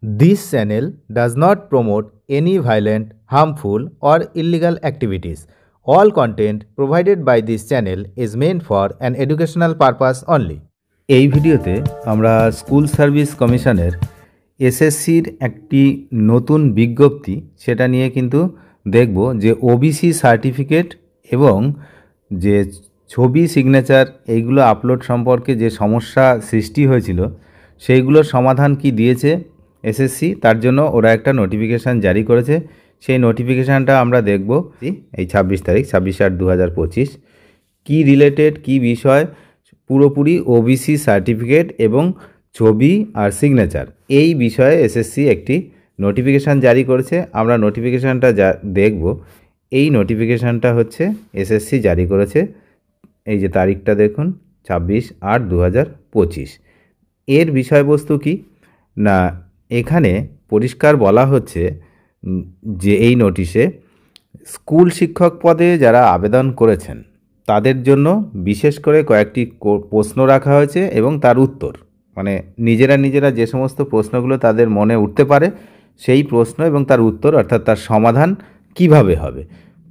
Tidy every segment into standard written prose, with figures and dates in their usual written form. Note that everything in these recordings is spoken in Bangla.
This channel does not promote any violent, harmful, or illegal activities. All content provided by this channel is meant for an educational purpose only. এই ভিডিওতে আমরা স্কুল সার্ভিস কমিশনের এসএসসির একটি নতুন বিজ্ঞপ্তি সেটা নিয়ে কিন্তু দেখব যে ওবিসি সার্টিফিকেট এবং যে ছবি সিগনেচার এইগুলো আপলোড সম্পর্কে যে সমস্যা সৃষ্টি হয়েছিল সেইগুলোর সমাধান কি দিয়েছে এসএসসি, তার জন্য ওরা একটা নোটিফিকেশান জারি করেছে। সেই নোটিফিকেশানটা আমরা দেখব এই 26 তারিখ 26/8/2025 কি রিলেটেড কি বিষয় পুরোপুরি ওবিসি সার্টিফিকেট এবং ছবি আর সিগনেচার এই বিষয়ে এসএসসি একটি নোটিফিকেশান জারি করেছে। আমরা নোটিফিকেশানটা দেখব। এই নোটিফিকেশানটা হচ্ছে এসএসসি জারি করেছে, এই যে তারিখটা দেখুন 26/8/2025। এর বিষয়বস্তু কি না, এখানে পরিষ্কার বলা হচ্ছে যে এই নোটিশে স্কুল শিক্ষক পদে যারা আবেদন করেছেন তাদের জন্য বিশেষ করে কয়েকটি প্রশ্ন রাখা হয়েছে এবং তার উত্তর, মানে নিজেরা যে সমস্ত প্রশ্নগুলো তাদের মনে উঠতে পারে সেই প্রশ্ন এবং তার উত্তর অর্থাৎ তার সমাধান কিভাবে হবে।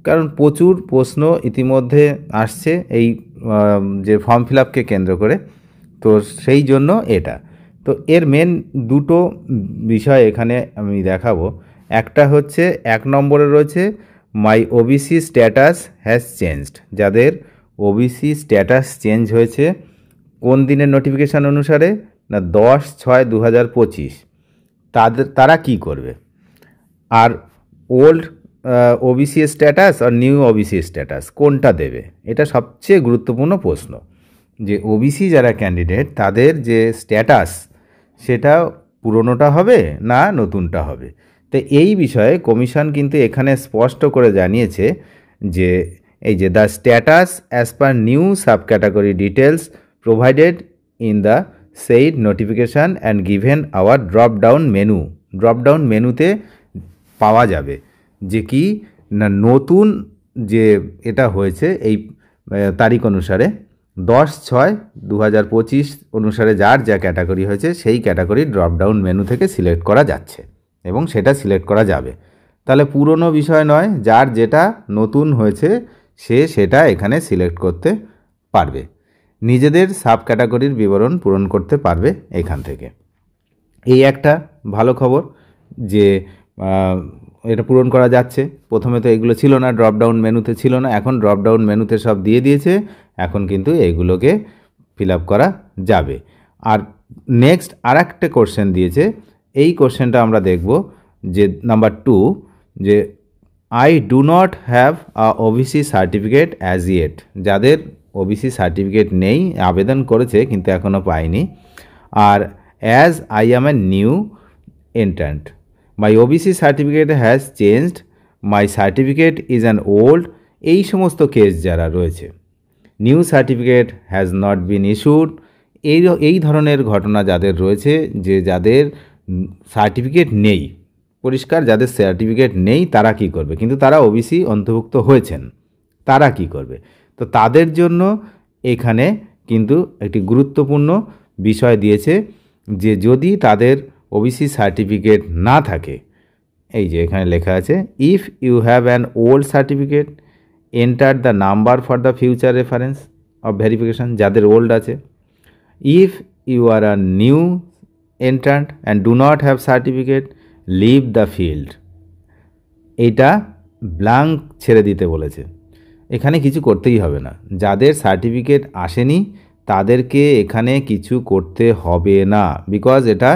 কারণ প্রচুর প্রশ্ন ইতিমধ্যে আসছে এই যে ফর্ম ফিল আপকে কেন্দ্র করে, তো সেই জন্য এটা। তো এর মেন দুটো বিষয় এখানে আমি দেখাবো। একটা হচ্ছে 1 নম্বরে রয়েছে মাই ওবিসি স্ট্যাটাস হ্যাজ চেঞ্জড। যাদের ওবিসি স্ট্যাটাস চেঞ্জ হয়েছে কোন দিনের নোটিফিকেশান অনুসারে না 10/6/2025, তারা কি করবে। আর ওল্ড ওবিসি স্ট্যাটাস আর নিউ ওবিসি স্ট্যাটাস কোনটা দেবে, এটা সবচেয়ে গুরুত্বপূর্ণ প্রশ্ন। যে ওবিসি যারা ক্যান্ডিডেট তাদের যে স্ট্যাটাস সেটা পুরনোটা হবে না নতুনটা হবে। তো এই বিষয়ে কমিশন কিন্তু এখানে স্পষ্ট করে জানিয়েছে যে এই যে the status as per new sub category details provided in the said notification and given our drop down মেনুতে পাওয়া যাবে যে কি না নতুন যে এটা হয়েছে এই তারিখ অনুসারে 10/6/2025 অনুসারে যার যা ক্যাটাগরি হয়েছে সেই ক্যাটাগরি ড্রপডাউন মেনু থেকে সিলেক্ট করা যাচ্ছে এবং সেটা সিলেক্ট করা যাবে। তাহলে পুরনো বিষয় নয়, যার যেটা নতুন হয়েছে সে সেটা এখানে সিলেক্ট করতে পারবে, নিজেদের সাব ক্যাটাগরির বিবরণ পূরণ করতে পারবে এখান থেকে। এই একটা ভালো খবর যে এটা পূরণ করা যাচ্ছে। প্রথমে তো এগুলো ছিল না, ড্রপডাউন মেনুতে ছিল না, এখন ড্রপডাউন মেনুতে সব দিয়ে দিয়েছে, এখন কিন্তু এইগুলোকে ফিল আপ করা যাবে। আর নেক্সট আর একটা কোশ্চেন দিয়েছে, এই কোশ্চেনটা আমরা দেখব যে নাম্বার 2, যে I do not have a OBC certificate as yet. যাদের ওবিসি সার্টিফিকেট নেই, আবেদন করেছে কিন্তু এখনও পায়নি। আর as I am a new entrant, my OBC certificate has changed, my certificate is an old. এই সমস্ত কেস যারা রয়েছে, new certificate has not been issued, এই ধরনের ঘটনা যাদের রয়েছে, যে যাদের সার্টিফিকেট নেই, পরিষ্কার যাদের সার্টিফিকেট নেই তারা কি করবে, কিন্তু তারা ওবিসি অন্তর্ভুক্ত হয়েছেন, তারা কি করবে। তো তাদের জন্য এখানে কিন্তু একটি গুরুত্বপূর্ণ বিষয় দিয়েছে যে যদি তাদের ওবিসি সার্টিফিকেট না থাকে, এই যে এখানে লেখা আছে if you have an old certificate enter the number for the future reference of verification, যাদের ওল্ড আছে। If you are a new entrant and do not have certificate leave the field. এটা ব্ল্যাঙ্ক ছেড়ে দিতে বলেছে, এখানে কিছু করতেই হবে না। যাদের সার্টিফিকেট আসেনি তাদেরকে এখানে কিছু করতে হবে না, বিকজ এটা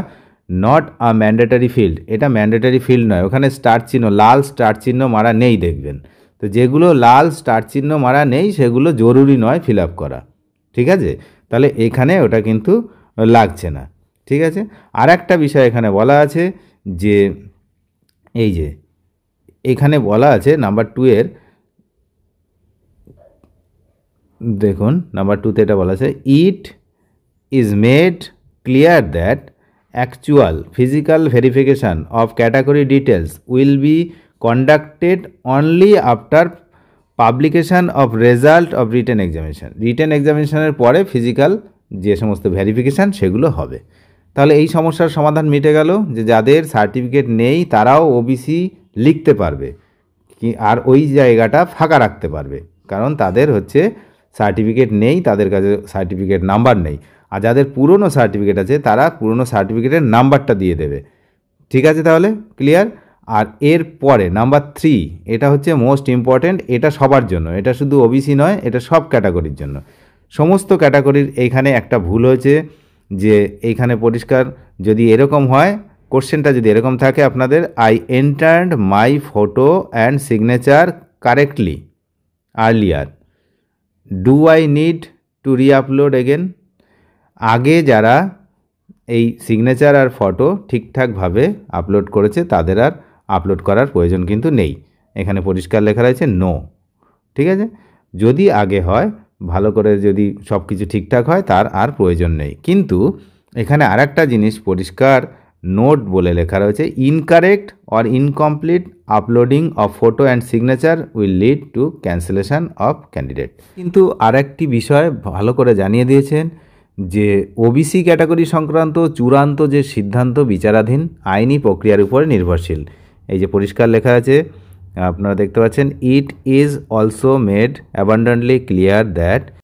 নট আ ম্যান্ডেটারি ফিল্ড। এটা ম্যান্ডেটারি ফিল্ড নয়, ওখানে স্টার চিহ্ন, লাল স্টার চিহ্ন মারা নেই দেখবেন। তো যেগুলো লাল স্টার চিহ্ন মারা নেই সেগুলো জরুরি নয় ফিল আপ করা, ঠিক আছে। তাহলে এখানে ওটা কিন্তু লাগছে না, ঠিক আছে। আর একটা বিষয় এখানে বলা আছে যে এই যে এখানে বলা আছে নাম্বার 2 এর, দেখুন নাম্বার 2তে এটা বলা আছে it is made clear that actual physical verification of category details will be conducted only after publication of result of written examination এর পরে ফিজিক্যাল যে সমস্ত ভেরিফিকেশান সেগুলো হবে। তাহলে এই সমস্যার সমাধান মিটে গেল যে যাদের সার্টিফিকেট নেই তারাও ওবিসি লিখতে পারবে আর ওই জায়গাটা ফাঁকা রাখতে পারবে, কারণ তাদের হচ্ছে সার্টিফিকেট নেই, তাদের কাছে সার্টিফিকেট নাম্বার নেই। আর যাদের পুরনো সার্টিফিকেট আছে তারা পুরনো সার্টিফিকেটের নাম্বারটা দিয়ে দেবে। ঠিক আছে, তাহলে ক্লিয়ার। আর এর পরে নাম্বার 3, এটা হচ্ছে মোস্ট ইম্পর্ট্যান্ট, এটা সবার জন্য, এটা শুধু ওবিসি নয়, এটা সব ক্যাটাগরির জন্য। সমস্ত ক্যাটাগরির এইখানে একটা ভুল হয়েছে যে এইখানে পরিষ্কার যদি এরকম হয়, কোশ্চেনটা যদি এরকম থাকে আপনাদের, I entered my photo and signature correctly earlier, do I need to re-upload again? আগে যারা এই সিগনেচার আর ফটো ঠিকঠাকভাবে আপলোড করেছে তাদের আর আপলোড করার প্রয়োজন কিন্তু নেই। এখানে পরিষ্কার লেখা রয়েছে নো। ঠিক আছে, যদি আগে হয়, ভালো করে যদি সব কিছু ঠিকঠাক হয়, তার আর প্রয়োজন নেই। কিন্তু এখানে আর একটা জিনিস পরিষ্কার নোট বলে লেখা রয়েছে, incorrect or incomplete uploading of photo and signature will lead to cancellation of candidate. কিন্তু আর একটি বিষয় ভালো করে জানিয়ে দিয়েছেন যে ওবিসি ক্যাটাগরি সংক্রান্ত চূড়ান্ত যে সিদ্ধান্ত বিচারাধীন আইনি প্রক্রিয়ার উপরে নির্ভরশীল। এই যে পরিষ্কার লেখা আছে, আপনারা দেখতে পাচ্ছেন, it is also made abundantly clear that